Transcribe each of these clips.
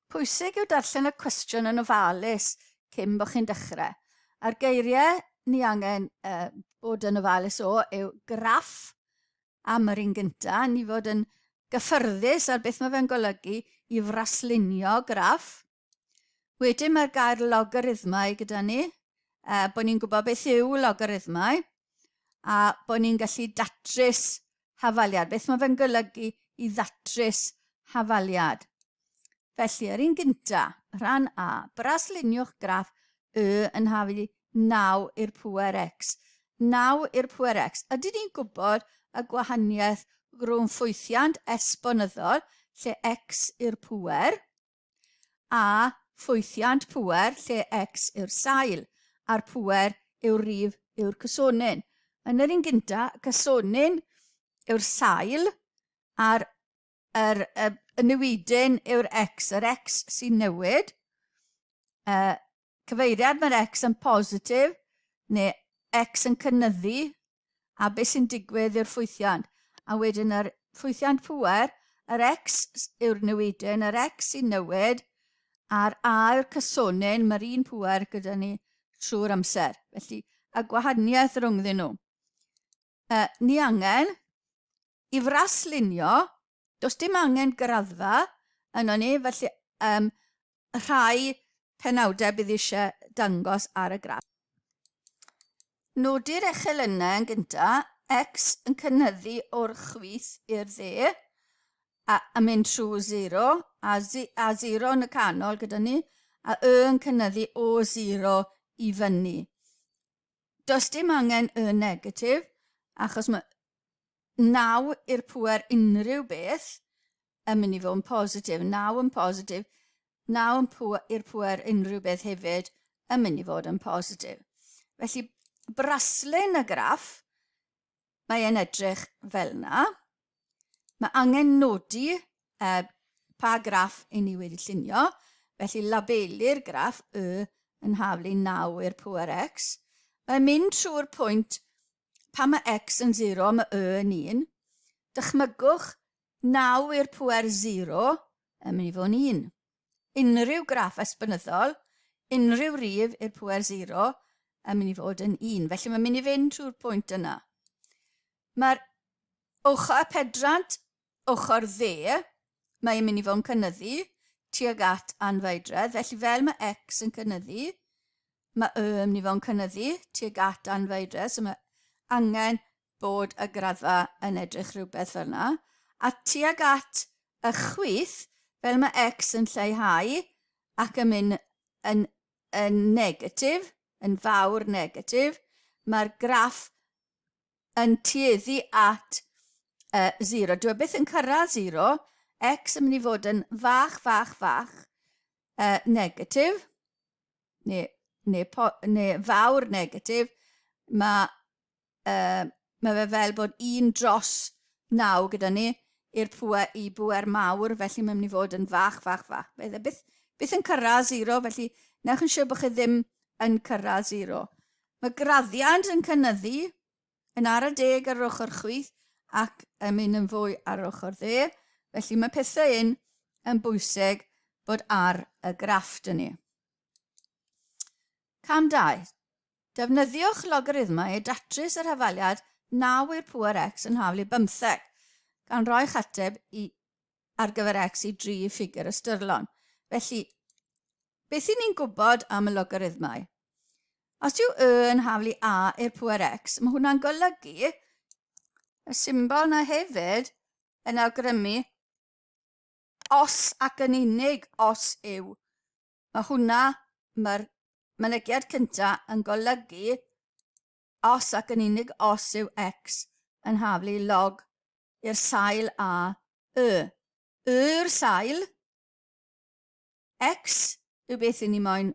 Pwysig yw darllen y cwestiwn yn ofalus cyn bod chi'n dechrau. A'r geiriau ni angen bod yn ofalus o yw graff am yr un gynta. Ni fod yn gyffyrddus ar beth mae fe'n golygu i fraslunio graff. Wedyn mae'r gair logarithmau gyda ni, bod ni'n gwybod beth yw logarithmau, a bod ni'n gallu datrys hafaliad. Beth mae fe'n golygu i ddatrys hafaliad. Felly, yr un gynta, rhan A, brasluniwch graff y yn hafu 9 i'r pŵer x. 9 i'r pŵer x. Ydy ni'n gwybod y gwahaniaeth rhwng ffwythiant esbonyddol, lle x i'r pŵer, a ffwythiant pŵer, lle x yw'r sail, a'r pŵer yw'r rhif yw'r cysonyn. Yn yr un gynta, y cysonyn yw'r sail, a'r y newidyn yw'r x. Yr x sy'n newid. Cyfeiriad mae'r x yn positif, neu x yn cynyddu, a beth sy'n digwydd yw'r ffwythiant. A wedyn yr ffwythiant pŵer, yr x yw'r newidyn, yr x sy'n newid, a'r a yw'r cysonyn, mae'r un pŵer gyda ni trwy'r amser. Felly, y gwahaniaeth rhwngddyn nhw. Ni angen i fraslunio, does dim angen graddfa yno ni, felly rhai penawdau bydd eisiau dangos ar y graff. Nodi'r echelynau yn gyntaf, x yn cynyddu o'r chwith i'r dde, a mynd trwy 0, a 0 yn y canol gyda ni, a y yn cynyddu o 0 i fyny. Does dim angen y negatif, achos mae 9 i'r pŵer unrhyw beth yn mynd i fod yn positif. 9 yn positif, 9 i'r pŵer unrhyw beth hefyd yn mynd i fod yn positif. Felly, braslun y graff, mae e'n edrych fel yna. Mae angen nodi pa graff i ni wedi llunio. Felly, labelu'r graff y yn haflu 9 i'r pŵer x. Mae'n mynd trwy'r pwynt pan mae x yn 0, mae y yn 1. Dychmygwch 9 i'r pŵer 0 yn mynd i fod yn 1. Unrhyw graff esbonyddol, unrhyw rhif i'r pŵer 0 yn mynd i fod yn 1. Felly mae'n mynd i fynd trwy'r pwynt yna. Mae'r ochr pedrant, ochr dde, mae'n mynd i fod yn cynyddu tuag at anfeidredd. Felly fel mae x yn cynyddu, mae y yn mynd i fod yn cynyddu tuag at anfeidredd. So mae angen bod y graddfa yn edrych rhywbeth fel yna. A tuag at y chwith, fel mae x yn lleihau ac yn mynd yn negatif, yn fawr negatif, mae'r graff yn tueddu at 0. Dwi byth yn cyrraedd 0, x yn mynd i fod yn fach negatif, neu fawr negatif, mae fe fel bod 1 dros 9 gyda ni i'r pŵer mawr, felly mae'n mynd i fod yn fach. Bydd e byth yn cyrraedd 0, felly newch yn siŵr bod chi ddim yn cyrraedd 0. Mae graddiant yn cynyddu yn ar y deg ar ochr chwith ac yn mynd yn fwy ar ochr dde, felly mae pethau yn bwysig bod ar y graff dyn ni. Cam 2. Defnyddiwch logarithmau i datrys yr hafaliad 9 i'r pŵer x yn haflu 15, gan roi'ch ateb ar gyfer x i 3 ffigur ystyrlon. Felly, beth i ni'n gwybod am y logarithmau? Os yw y yn haflu a i'r pŵer x, mae hwnna'n golygu y symbol yna hefyd yn awgrymu os ac yn unig os yw. Mae hwnna, mae'r mynegiad cyntaf yn golygu os ac yn unig os yw x yn haflu log i'r sail a y. Y'r sail, x yw beth i ni moyn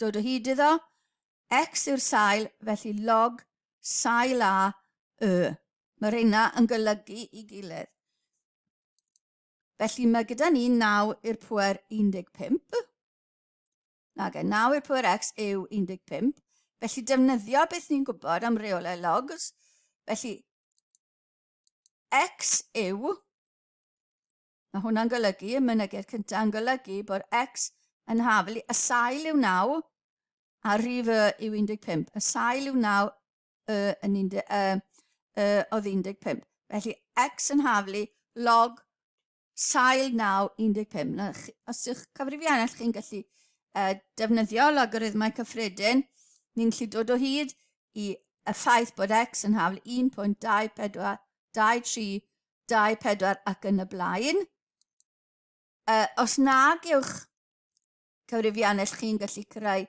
dod o hyd iddo, x yw'r sail, felly log sail a y. Mae rheina yn golygu i gilydd. Felly mae gyda ni 9 i'r pŵer 15. 9 i'r pŵer x yw 15. Felly defnyddio beth ni'n gwybod am reolau logs. Felly x yw Mae hwnna'n golygu, y mynygiad cyntaf yn golygu bod x yn haflu y sail yw 9 a rhif y yw 15. Y sail yw 9, oedd 15. Felly x yn haflu log sail 9, 15. Os yw'ch cyfrifiannau chi'n gallu defnyddio logarithmau cyffredin, ni'n gallu dod o hyd i y ffaith bod x yn haflu 1.24, 23, 24 ac yn y blaen. Os nag yw'ch cyfrifiannau chi'n gallu creu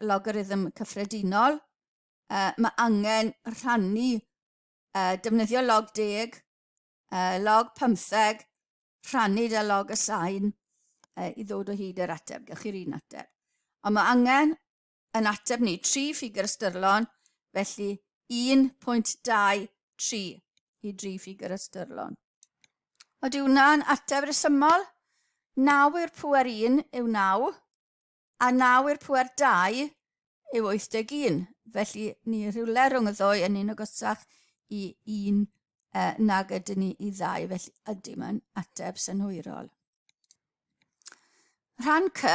logarithm cyffredinol, mae angen rhannu, defnyddio log 10, log 15, rhannu â log y sain i ddod o hyd i'r ateb. Gewch chi'r un ateb. Ond mae angen yn ateb ni 3 ffigur ystyrlon, felly 1.23 i 3 ffigur ystyrlon. Ydy hwnna'n ateb resymol? 9 i'r pŵer 1 yw 9, a 9 i'r pŵer 2 yw 81. Felly ni rhywle rhwng y ddwy yn un agosach i 1 nag ydyn ni i 2, felly ydy mae'n ateb synhwyrol. Rhan C,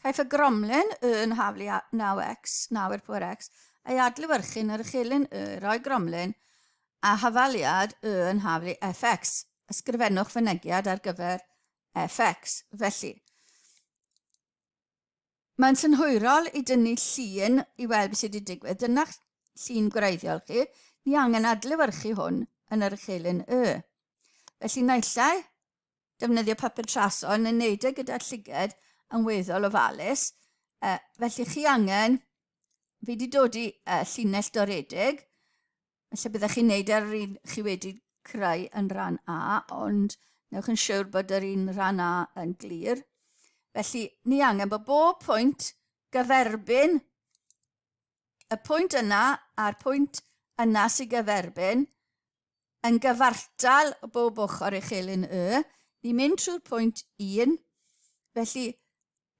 caiff y Cromlin yn haflu 9x, 9 i'r pŵer x, a'i adlewyrchu'n yr uchelyn roi Cromlin a hafaliad yn haflu fx. Ysgrifennwch fynegiad ar gyfer fx. Felly, mae'n synhwyrol i dynnu llun i weld beth sydd wedi digwydd. Dyna'ch llun gwreiddiol chi. Ni angen adlewyrchu hwn yn yr uchelyn Felly naillai defnyddio papur trason yn neud gyda'r llyged yn weddol ofalus. Felly chi angen, fi wedi dod i llinell doredig, felly byddwch chi'n neud ar yr un chi wedi creu yn rhan A, ond newch yn siŵr bod yr un rhan A yn glir. Felly, ni angen bod bob pwynt gyferbyn, y pwynt yna a'r pwynt yna sy'n gyferbyn, yn gyfartal bob ochr uchelyn Ni'n mynd trwy'r pwynt 1. Felly,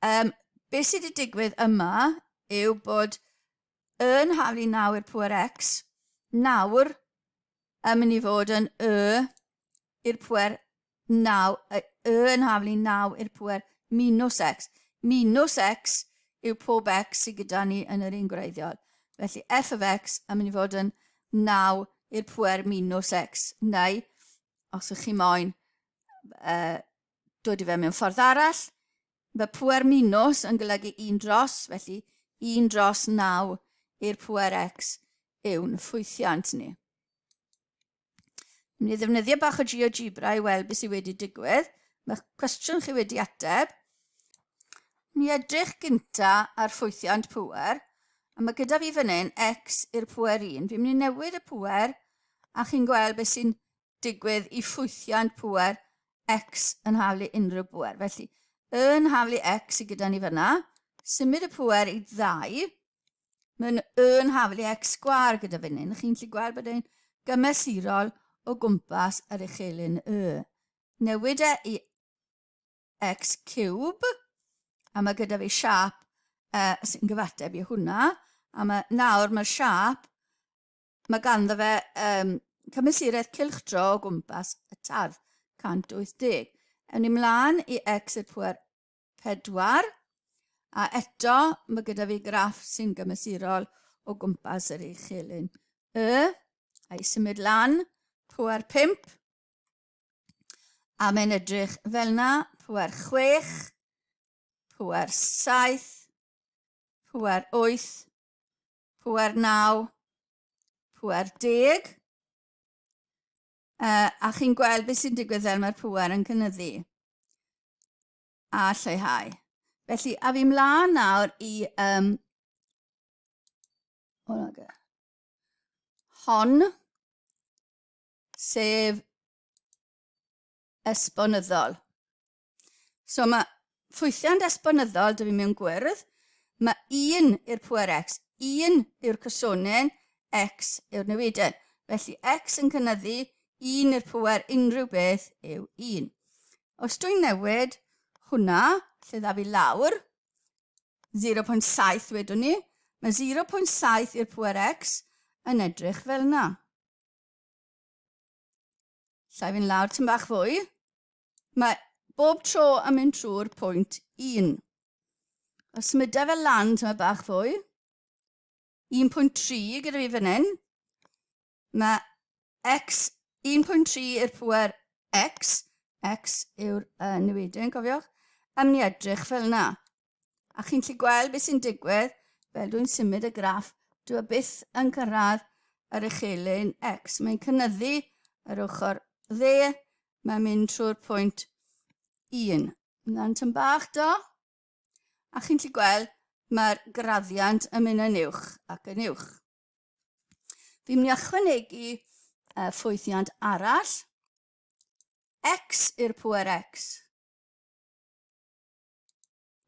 beth sydd wedi digwydd yma yw bod yn haflu 9 i'r pŵer x, nawr yn mynd i fod yn i'r pŵer 9, yn haflu 9 i'r pŵer minus x. Minus x yw pob x sydd gyda ni yn yr un gwreiddiol. Felly f of x yn mynd i fod yn 9 i'r pŵer minus x. Neu, os ych chi moyn dod i fe mewn ffordd arall, mae pŵer minus yn golygu 1 dros, felly 1 dros 9 i'r pŵer x yw'n ffwythiant ni. Ni ddefnyddio bach o Geogebra i weld beth sydd wedi digwydd. Mae cwestiwn chi wedi ateb. Ni edrych gynta ar ffwythiant pŵer, a mae gyda fi fan hyn x i'r pŵer 1. Fi'n mynd i newid y pŵer, a chi'n gweld beth sy'n digwydd i ffwythiant pŵer x yn haflu unrhyw pŵer. Felly, yn haflu x sydd gyda ni fyna, symud y pŵer i 2, mae'n yn haflu x sgwar gyda fan hyn. Chi'n gallu gweld bod e'n gymesurol o gwmpas yr uchelyn Newid e i x cube, a mae gyda fi siap sy'n gyfateb i hwnna, a nawr mae'r siap, mae ganddo fe cymesuraeth cylchdro o gwmpas y tarf 180. Ewn ni mlaen i x i'r pŵer 4, a eto mae gyda fi graff sy'n gymesurol o gwmpas yr uchelyn a'i symud lan, pŵer 5, a mae'n edrych fel na, pŵer 6, pŵer 7, pŵer 8, pŵer 9, pŵer 10, a chi'n gweld beth sy'n digwydd fel mae'r pŵer yn cynyddu a lleihau. Felly, a fi mlaen nawr i hon, sef esbonyddol. So mae ffwythiant esbonyddol, dy fi mewn gwyrdd, mae 1 i'r pŵer x, 1 yw'r cysonyn, x yw'r newidyn. Felly x yn cynyddu, 1 i'r pŵer unrhyw beth yw 1. Os dwi'n newid hwnna, lle dda fi lawr, 0.7 wedwn ni, mae 0.7 i'r pŵer x yn edrych fel na. Llai fi'n lawr tym bach fwy. mae bob tro yn mynd trwy'r pwynt 1. Os symudau fel lan, dyma bach fwy. 1.3 gyda fi fan hyn. Mae x 1.3 i'r pŵer x. X yw'r newidyn, cofiwch. Am ni edrych fel yna. A chi'n gallu gweld beth sy'n digwydd fel dwi'n symud y graff. Dwi byth yn cyrraedd yr uchelyn x. Mae'n cynyddu yr ochr dde. Mae'n mynd trwy'r pwynt 1. Yna'n tyn bach do. A chi'n gallu gweld mae'r graddiant yn mynd yn uwch ac yn uwch. Fi'n mynd i ychwanegu ffwythiant arall. X i'r pŵer x.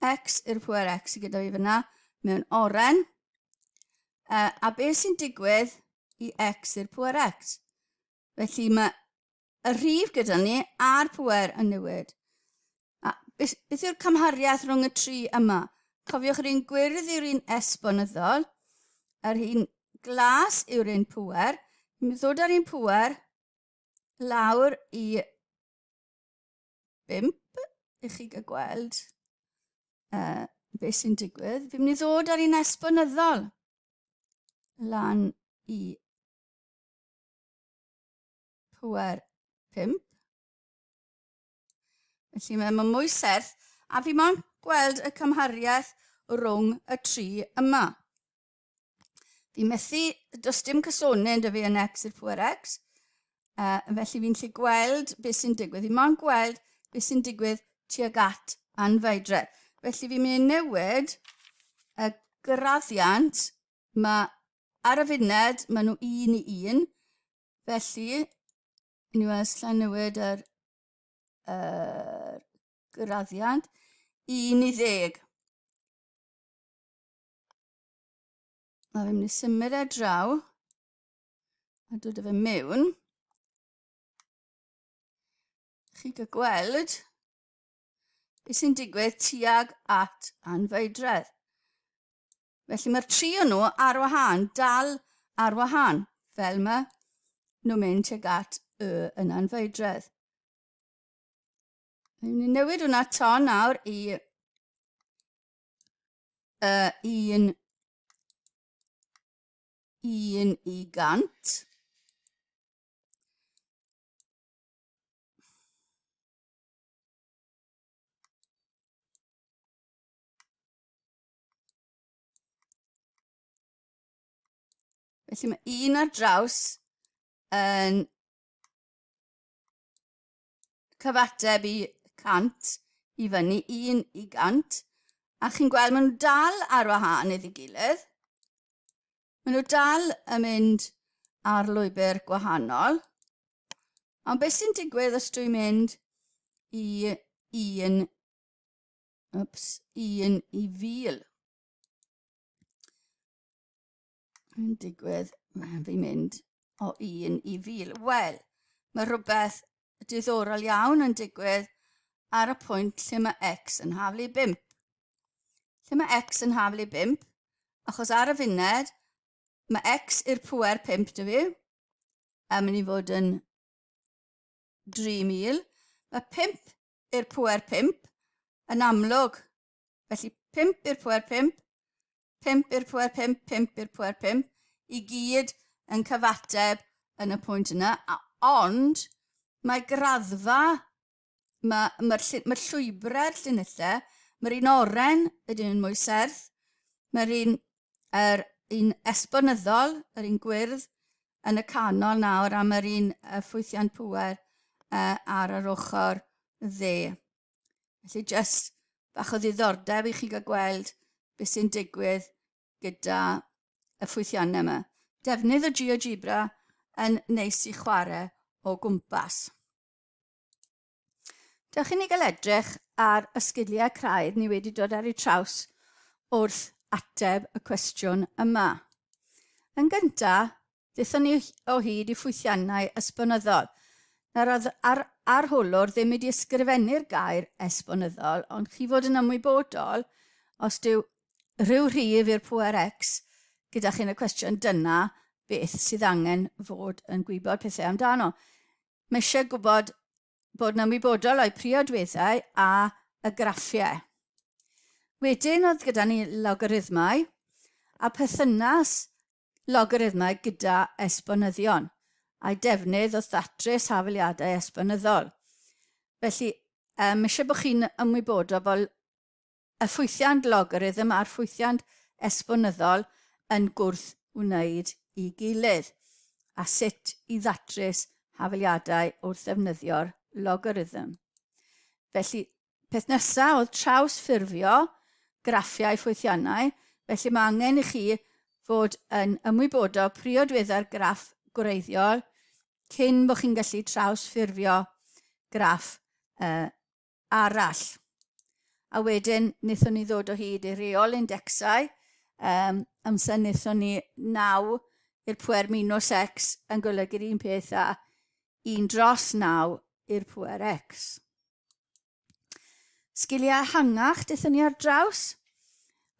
X i'r pŵer x gyda fi fyna mewn oren. A beth sy'n digwydd i x i'r pŵer x? Felly mae y rhif gyda ni a'r pŵer yn newid. A beth yw'r cymhariaeth rhwng y tri yma? Cofiwch yr un gwyrdd yw'r un esbonyddol, yr un glas yw'r un pŵer. Mi'n ddod ar un pŵer lawr i 5, i chi gael gweld beth sy'n digwydd. Fi'n mynd i ddod ar un esbonyddol lan i pŵer 5. Felly mae mwy serth, a fi mo'n gweld y cymhariaeth rhwng y tri yma. Fi methu, does dim cysonyn dy fi yn x i'r pŵer x, felly fi'n gallu gweld beth sy'n digwydd. Fi mo'n gweld beth sy'n digwydd tuag at anfeidredd. Felly fi'n mynd i newid y graddiant, ar y funed maen nhw 1 i 1, felly ni wedi newid yr graddiant 1 i 10. A fi'n mynd i symud e draw a dod â fe mewn. Chi gael gweld beth sy'n digwydd tuag at anfeidredd. Felly mae'r tri o nhw ar wahân, dal ar wahân, fel mae nhw'n mynd tuag at yn anfeidredd. Ni'n newid hwnna to nawr i 1 i 100. Felly mae 1 ar draws yn cyfateb i 100 i fyny, 1 i 100. A chi'n gweld maen nhw dal ar wahân iddi gilydd. Maen nhw dal yn mynd ar lwybr gwahanol. Ond beth sy'n digwydd os dwi'n mynd i 1 i 1000? Yn digwydd, fi'n mynd o 1 i 1000. Wel, mae rhywbeth diddorol iawn yn digwydd ar y pwynt lle mae x yn haflu 5. Lle mae x yn haflu 5, achos ar y funed, mae x i'r pŵer 5 dy fi, a mynd i fod yn 3000. Mae 5 i'r pŵer 5 yn amlwg. Felly 5 i'r pŵer 5, 5 i'r pŵer 5, 5 i'r pŵer 5, i gyd yn cyfateb yn y pwynt yna. Ond mae graddfa, mae'r llwybrau'r llinellau, mae'r un oren ydyn nhw'n mwy serth, mae'r un esbonyddol, yr un gwyrdd, yn y canol nawr, a mae'r un ffwythiant pŵer ar yr ochr dde. Felly jyst bach o ddiddordeb i chi gael gweld beth sy'n digwydd gyda y ffwythiannau yma. Defnydd o Geogebra yn neis i chwarae o gwmpas. Dewch i ni gael edrych ar y sgiliau craidd ni wedi dod ar eu traws wrth ateb y cwestiwn yma. Yn gyntaf, ddaethon ni o hyd i ffwythiannau esbonyddol. Nawr oedd arholwr ddim wedi ysgrifennu'r gair esbonyddol, ond chi fod yn ymwybodol os dyw rhyw rhif i'r pŵer x gyda chi'n y cwestiwn dyna beth sydd angen fod yn gwybod pethau amdano. Mae eisiau gwybod bod yn ymwybodol o'i priodweddau a y graffiau. Wedyn oedd gyda ni logarithmau a perthynas logarithmau gyda esbonyddion a'i defnydd o ddatrys hafaliadau esbonyddol. Felly, eisiau bod chi'n ymwybodol bod y ffwythiant logarithm a'r ffwythiant esbonyddol yn gwrth wneud i gilydd a sut i ddatrys hafaliadau wrth ddefnyddio'r logarithm. Felly, peth nesaf oedd trawsffurfio graffiau ffwythiannau, felly mae angen i chi fod yn ymwybodol priodweddau'r graff gwreiddiol cyn bod chi'n gallu trawsffurfio graff arall. A wedyn, wnaethon ni ddod o hyd i reol indexau, amser wnaethon ni 9 i'r pŵer minus x yn golygu'r un peth a 1/9 i'r pŵer x. Sgiliau ehangach daethon ni ar draws?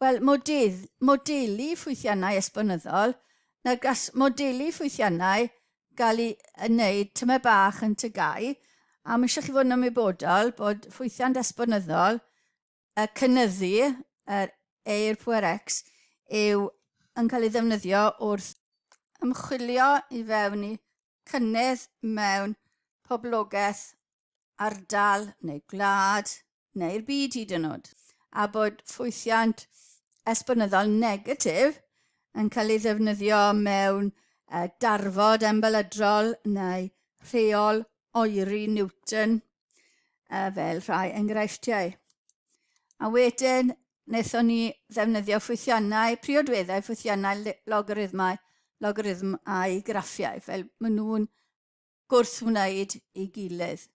Wel, modelu ffwythiannau esbonyddol, na gas modelu ffwythiannau gael ei wneud tyma bach yn tygau, a mae eisiau chi fod yn ymwybodol bod ffwythiant esbonyddol y cynyddu, e i'r pŵer x, yn cael ei ddefnyddio wrth ymchwilio i fewn i cynnydd mewn poblogaeth, ardal neu gwlad neu'r byd hyd yn oed. A bod ffwythiant esbonyddol negatif yn cael ei ddefnyddio mewn darfod embelydrol neu rheol oeri Newton fel rhai enghreifftiau. A wedyn, wnaethon ni ddefnyddio ffwythiannau, priodweddau ffwythiannau logarithmau graffiau, fel maen nhw'n gwrth wneud i gilydd.